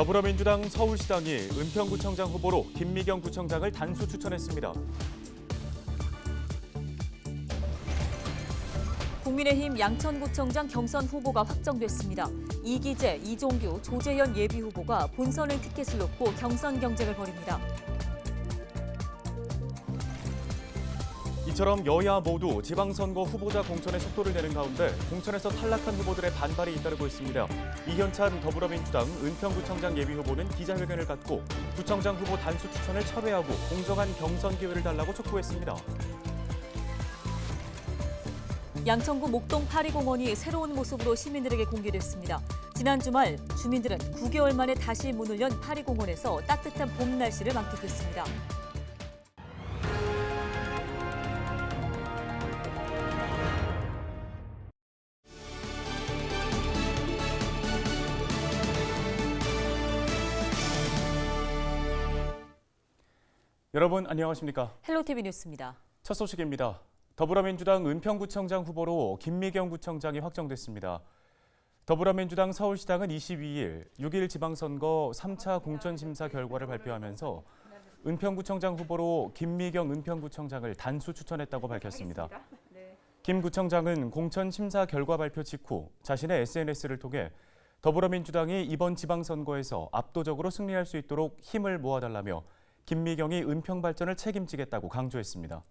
더불어민주당 서울시당이 은평구청장 후보로 김미경 구청장을 단수 추천했습니다. 국민의힘 양천구청장 경선 후보가 확정됐습니다. 이기재, 이종규, 조재현 예비후보가 본선을 티켓을 놓고 경선 경쟁을 벌입니다. 이처럼 여야 모두 지방선거 후보자 공천에 속도를 내는 가운데 공천에서 탈락한 후보들의 반발이 잇따르고 있습니다. 이현찬 더불어민주당 은평구청장 예비후보는 기자회견을 갖고 구청장 후보 단수 추천을 철회하고 공정한 경선 기회를 달라고 촉구했습니다. 양천구 목동 파리공원이 새로운 모습으로 시민들에게 공개됐습니다. 지난 주말 주민들은 9개월 만에 다시 문을 연 파리공원에서 따뜻한 봄 날씨를 만끽했습니다. 여러분 안녕하십니까? 헬로티비 뉴스입니다. 첫 소식입니다. 더불어민주당 은평구청장 후보로 김미경 구청장이 확정됐습니다. 더불어민주당 서울시당은 22일 6.1 지방선거 3차 공천심사 결과를 발표하면서 은평구청장 후보로 김미경 은평구청장을 단수 추천했다고 밝혔습니다. 김 구청장은 공천심사 결과 발표 직후 자신의 SNS를 통해 더불어민주당이 이번 지방선거에서 압도적으로 승리할 수 있도록 힘을 모아달라며 김미경이 은평 발전을 책임지겠다고 강조했습니다.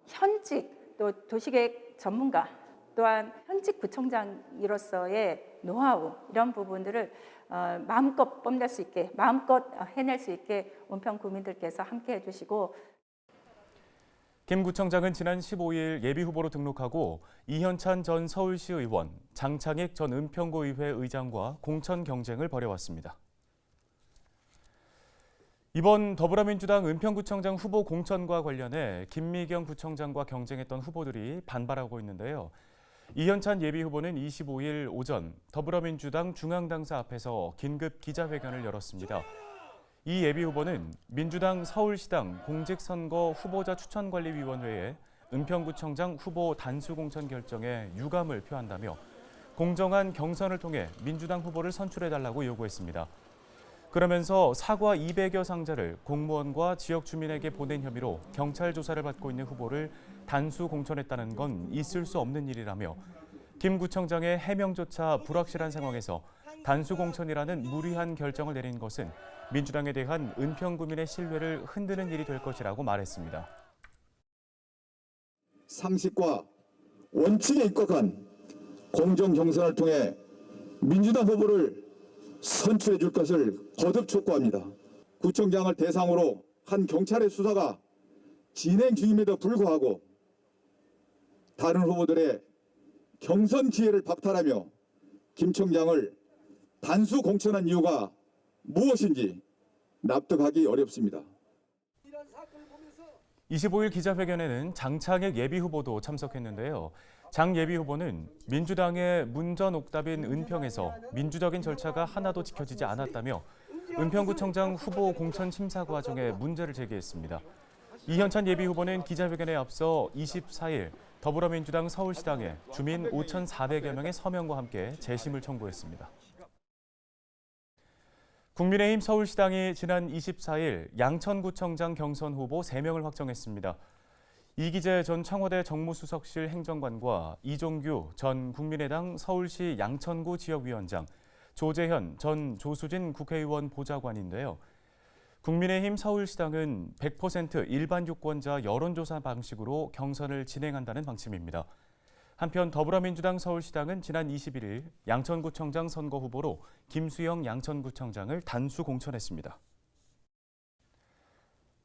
현직 또 도시계획 전문가 또한 현직 구청장으로서의 노하우 이런 부분들을 마음껏 뽐낼 수 있게 마음껏 해낼 수 있게 은평 구민들께서 함께해 주시고 김 구청장은 지난 15일 예비후보로 등록하고 이현찬 전 서울시 의원, 장창익 전 은평구의회 의장과 공천 경쟁을 벌여왔습니다. 이번 더불어민주당 은평구청장 후보 공천과 관련해 김미경 구청장과 경쟁했던 후보들이 반발하고 있는데요. 이현찬 예비후보는 25일 오전 더불어민주당 중앙당사 앞에서 긴급 기자회견을 열었습니다. 이 예비후보는 민주당 서울시당 공직선거 후보자 추천관리위원회에 은평구청장 후보 단수 공천 결정에 유감을 표한다며 공정한 경선을 통해 민주당 후보를 선출해달라고 요구했습니다. 그러면서 사과 200여 상자를 공무원과 지역 주민에게 보낸 혐의로 경찰 조사를 받고 있는 후보를 단수 공천했다는 건 있을 수 없는 일이라며 김 구청장의 해명조차 불확실한 상황에서 단수 공천이라는 무리한 결정을 내린 것은 민주당에 대한 은평구민의 신뢰를 흔드는 일이 될 것이라고 말했습니다. 상식과 원칙에 입각한 공정 경선을 통해 민주당 후보를 선출해 줄 것을 거듭 촉구합니다. 구청장을 대상으로 한 경찰의 수사가 진행 중임에도 불구하고 다른 후보들의 경선 기회를 박탈하며 김 청장을 단수 공천한 이유가 무엇인지 납득하기 어렵습니다. 25일 기자회견에는 장창익 예비후보도 참석했는데요. 장 예비후보는 민주당의 문전옥답인 은평에서 민주적인 절차가 하나도 지켜지지 않았다며 은평구청장 후보 공천 심사 과정에 문제를 제기했습니다. 이현찬 예비후보는 기자회견에 앞서 24일 더불어민주당 서울시당에 주민 5,400여 명의 서명과 함께 재심을 청구했습니다. 국민의힘 서울시당이 지난 24일 양천구청장 경선 후보 3명을 확정했습니다. 이기재 전 청와대 정무수석실 행정관과 이종규 전 국민의당 서울시 양천구 지역위원장, 조재현 전 조수진 국회의원 보좌관인데요. 국민의힘 서울시당은 100% 일반 유권자 여론조사 방식으로 경선을 진행한다는 방침입니다. 한편 더불어민주당 서울시당은 지난 21일 양천구청장 선거 후보로 김수영 양천구청장을 단수 공천했습니다.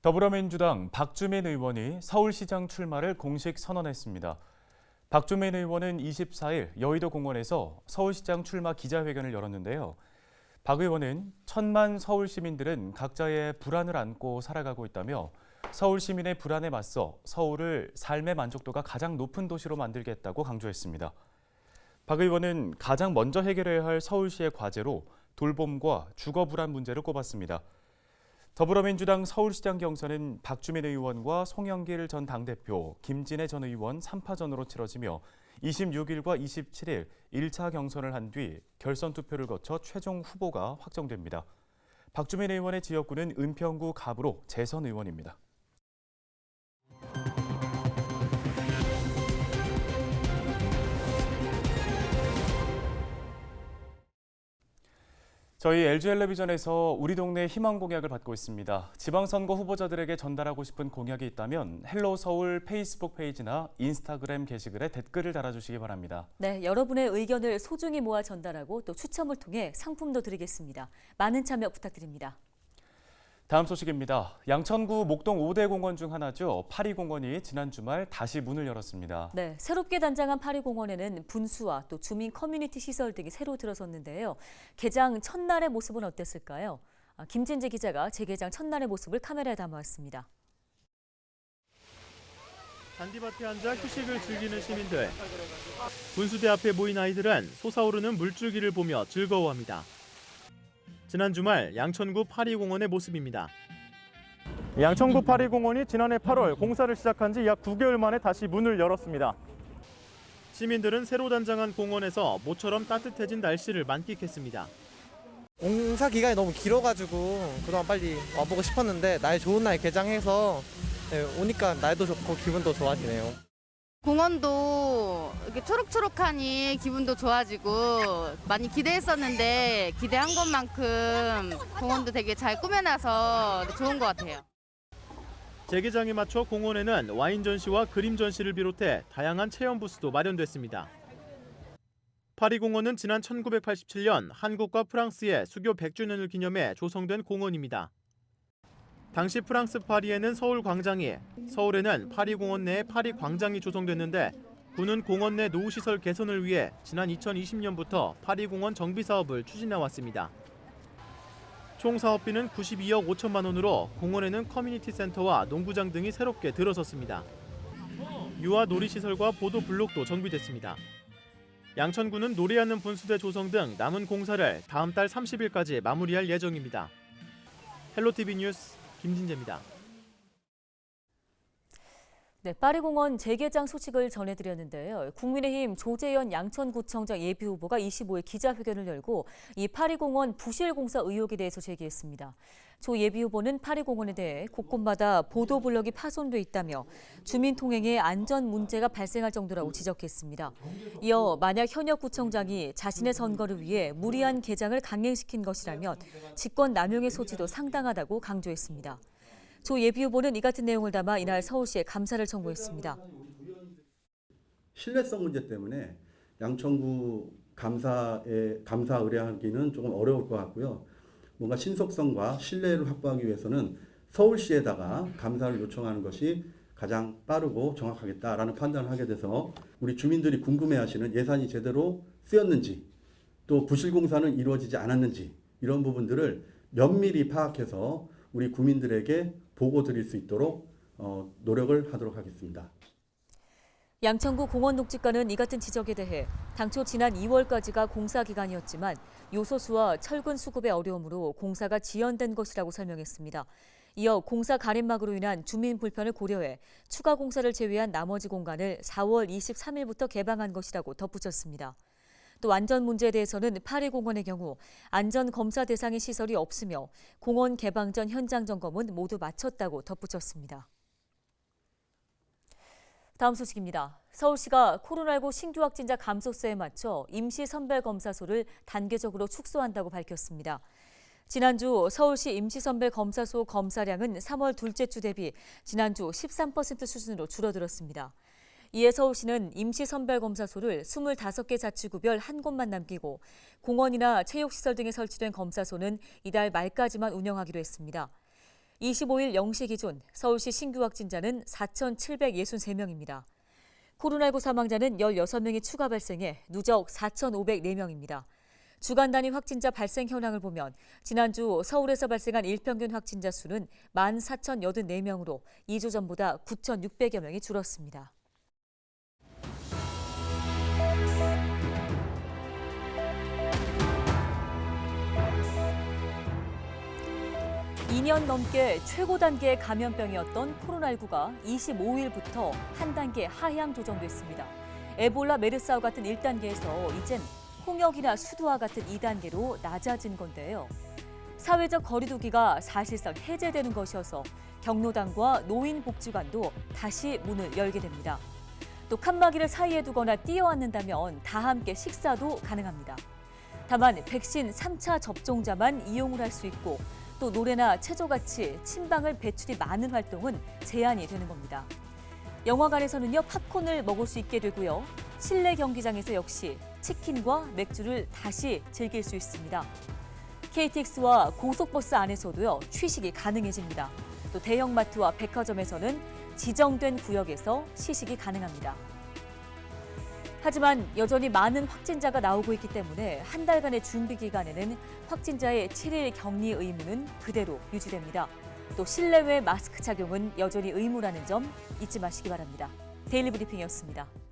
더불어민주당 박주민 의원이 서울시장 출마를 공식 선언했습니다. 박주민 의원은 24일 여의도 공원에서 서울시장 출마 기자회견을 열었는데요. 박 의원은 1,000만 서울 시민들은 각자의 불안을 안고 살아가고 있다며 서울 시민의 불안에 맞서 서울을 삶의 만족도가 가장 높은 도시로 만들겠다고 강조했습니다. 박 의원은 가장 먼저 해결해야 할 서울시의 과제로 돌봄과 주거 불안 문제를 꼽았습니다. 더불어민주당 서울시장 경선은 박주민 의원과 송영길 전 당대표, 김진애 전 의원 3파전으로 치러지며 26일과 27일 1차 경선을 한 뒤 결선 투표를 거쳐 최종 후보가 확정됩니다. 박주민 의원의 지역구는 은평구 갑으로 재선 의원입니다. 저희 LG텔레비전에서 우리 동네 희망 공약을 받고 있습니다. 지방선거 후보자들에게 전달하고 싶은 공약이 있다면 헬로 서울 페이스북 페이지나 인스타그램 게시글에 댓글을 달아주시기 바랍니다. 네, 여러분의 의견을 소중히 모아 전달하고 또 추첨을 통해 상품도 드리겠습니다. 많은 참여 부탁드립니다. 다음 소식입니다. 양천구 목동 5대 공원 중 하나죠. 파리공원이 지난 주말 다시 문을 열었습니다. 네, 새롭게 단장한 파리공원에는 분수와 또 주민 커뮤니티 시설 등이 새로 들어섰는데요. 개장 첫날의 모습은 어땠을까요? 김진재 기자가 재개장 첫날의 모습을 카메라에 담아왔습니다. 잔디밭에 앉아 휴식을 즐기는 시민들. 분수대 앞에 모인 아이들은 솟아오르는 물줄기를 보며 즐거워합니다. 지난 주말 양천구 파리공원의 모습입니다. 양천구 파리공원이 지난해 8월 공사를 시작한 지 약 9개월 만에 다시 문을 열었습니다. 시민들은 새로 단장한 공원에서 모처럼 따뜻해진 날씨를 만끽했습니다. 공사 기간이 너무 길어가지고 그동안 빨리 와보고 싶었는데 날 좋은 날 개장해서 오니까 날도 좋고 기분도 좋아지네요. 공원도 이렇게 초록초록하니 기분도 좋아지고 많이 기대했었는데 기대한 것만큼 공원도 되게 잘 꾸며놔서 좋은 것 같아요. 재개장에 맞춰 공원에는 와인 전시와 그림 전시를 비롯해 다양한 체험 부스도 마련됐습니다. 파리공원은 지난 1987년 한국과 프랑스의 수교 100주년을 기념해 조성된 공원입니다. 당시 프랑스 파리에는 서울 광장이, 서울에는 파리공원 내에 파리광장이 조성됐는데 구는 공원 내 노후시설 개선을 위해 지난 2020년부터 파리공원 정비 사업을 추진해 왔습니다. 총 사업비는 92억 5천만 원으로 공원에는 커뮤니티 센터와 농구장 등이 새롭게 들어섰습니다. 유아 놀이시설과 보도 블록도 정비됐습니다. 양천구는 노래하는 분수대 조성 등 남은 공사를 다음 달 30일까지 마무리할 예정입니다. 헬로티비 뉴스 김진재입니다. 네, 파리공원 재개장 소식을 전해드렸는데요. 국민의힘 조재현 양천구청장 예비후보가 25일 기자회견을 열고 이 파리공원 부실공사 의혹에 대해서 제기했습니다. 조 예비후보는 파리공원에 대해 곳곳마다 보도블럭이 파손돼 있다며 주민통행에 안전 문제가 발생할 정도라고 지적했습니다. 이어 만약 현역 구청장이 자신의 선거를 위해 무리한 개장을 강행시킨 것이라면 직권 남용의 소지도 상당하다고 강조했습니다. 조 예비후보는 이 같은 내용을 담아 이날 서울시에 감사를 청구했습니다. 신뢰성 문제 때문에 양천구 감사 의뢰하기는 조금 어려울 것 같고요. 뭔가 신속성과 신뢰를 확보하기 위해서는 서울시에다가 감사를 요청하는 것이 가장 빠르고 정확하겠다라는 판단을 하게 돼서 우리 주민들이 궁금해하시는 예산이 제대로 쓰였는지 또 부실공사는 이루어지지 않았는지 이런 부분들을 면밀히 파악해서 우리 국민들에게 보고 드릴 수 있도록 노력을 하도록 하겠습니다. 양천구 공원 녹지과는 이 같은 지적에 대해 당초 지난 2월까지가 공사 기간이었지만 요소수와 철근 수급의 어려움으로 공사가 지연된 것이라고 설명했습니다. 이어 공사 가림막으로 인한 주민 불편을 고려해 추가 공사를 제외한 나머지 공간을 4월 23일부터 개방한 것이라고 덧붙였습니다. 또 안전 문제에 대해서는 파리공원의 경우 안전 검사 대상의 시설이 없으며 공원 개방 전 현장 점검은 모두 마쳤다고 덧붙였습니다. 다음 소식입니다. 서울시가 코로나19 신규 확진자 감소세에 맞춰 임시 선별검사소를 단계적으로 축소한다고 밝혔습니다. 지난주 서울시 임시선별검사소 검사량은 3월 둘째 주 대비 지난주 13% 수준으로 줄어들었습니다. 이에 서울시는 임시선별검사소를 25개 자치구별 한 곳만 남기고 공원이나 체육시설 등에 설치된 검사소는 이달 말까지만 운영하기로 했습니다. 25일 0시 기준 서울시 신규 확진자는 4,763명입니다. 코로나19 사망자는 16명이 추가 발생해 누적 4,504명입니다. 주간 단위 확진자 발생 현황을 보면 지난주 서울에서 발생한 일평균 확진자 수는 14,084명으로 2주 전보다 9,600여 명이 줄었습니다. (2년) 넘게 최고 단계의 감염병이었던 코로나19가 25일부터 한 단계 하향 조정됐습니다. 에볼라, 메르스와 같은 1단계에서 이젠 홍역이나 수두와 같은 2단계로 낮아진 건데요. 사회적 거리두기가 사실상 해제되는 것이어서 경로당과 노인복지관도 다시 문을 열게 됩니다. 또 칸막이를 사이에 두거나 뛰어앉는다면 다 함께 식사도 가능합니다. 다만 백신 3차 접종자만 이용을 할 수 있고 또 노래나 체조같이 친방을 배출이 많은 활동은 제한이 되는 겁니다. 영화관에서는요, 팝콘을 먹을 수 있게 되고요. 실내 경기장에서 역시 치킨과 맥주를 다시 즐길 수 있습니다. KTX와 고속버스 안에서도요, 취식이 가능해집니다. 또 대형마트와 백화점에서는 지정된 구역에서 시식이 가능합니다. 하지만 여전히 많은 확진자가 나오고 있기 때문에 한 달간의 준비 기간에는 확진자의 7일 격리 의무는 그대로 유지됩니다. 또 실내외 마스크 착용은 여전히 의무라는 점 잊지 마시기 바랍니다. 데일리 브리핑이었습니다.